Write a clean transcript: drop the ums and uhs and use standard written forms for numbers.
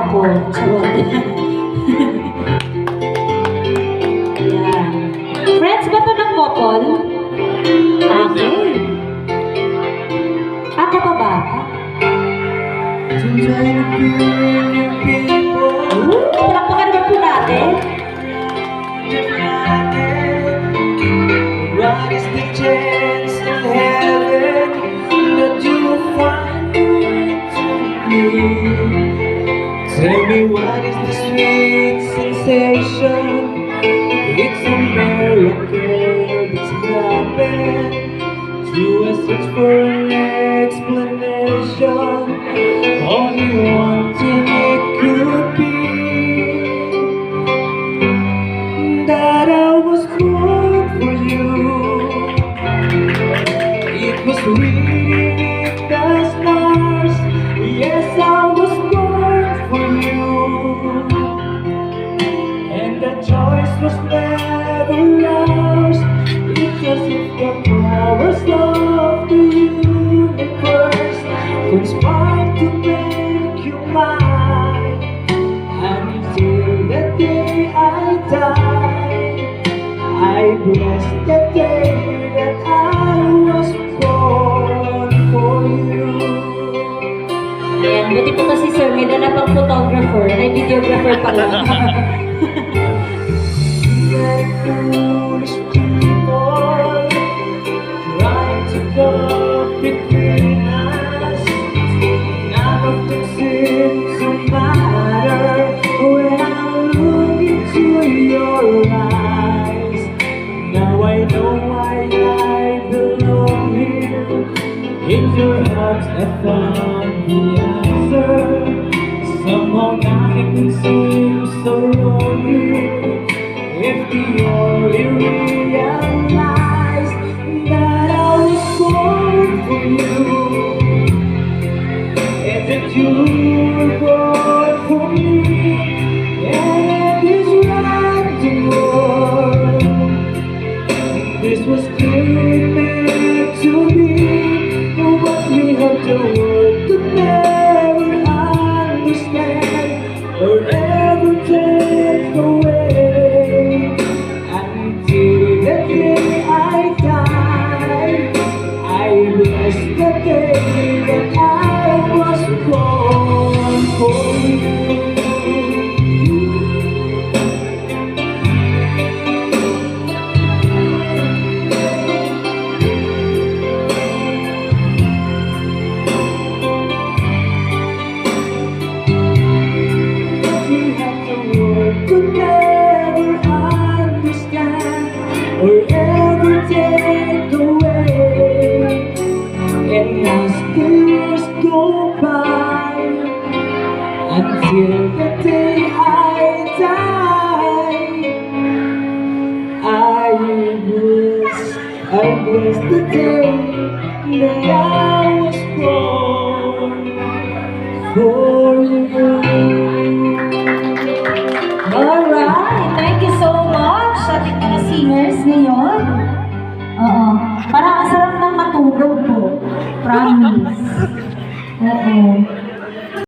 ako. Charot. Ayan. Friends ba ito ng couple? Okay. Ako pa ba? Palakpakan naman po natin. What is the chance in heaven that you find to me? Tell me what is the sweet sensation? It's a miracle that's happened. To a search for an explanation. Only one thing it could be, that I was born for you. It was written in the stars. Yes, I was born for you. And the choice was never ours, because of the powers of the universe conspired to make you mine. Until the day I die, I bless the day that I was born for you. Ayan, buti po to si Sir. May dala pang photographer. Ay, videographer pala. Very foolish people trying to go between us. None of them seems to matter when I look into your eyes. Now I know why I belong here. In your arms I found the answer. Somehow nothing seems so lonely. If the only realize that I was born for you, and that you were born for me, and this random world, this was clearly meant to be. What we have the world could never understand or ever take away. Bless the day that I was born for you. We have the world could never understand or ever take away. And as the years go by, until the day I die, I bless the day that I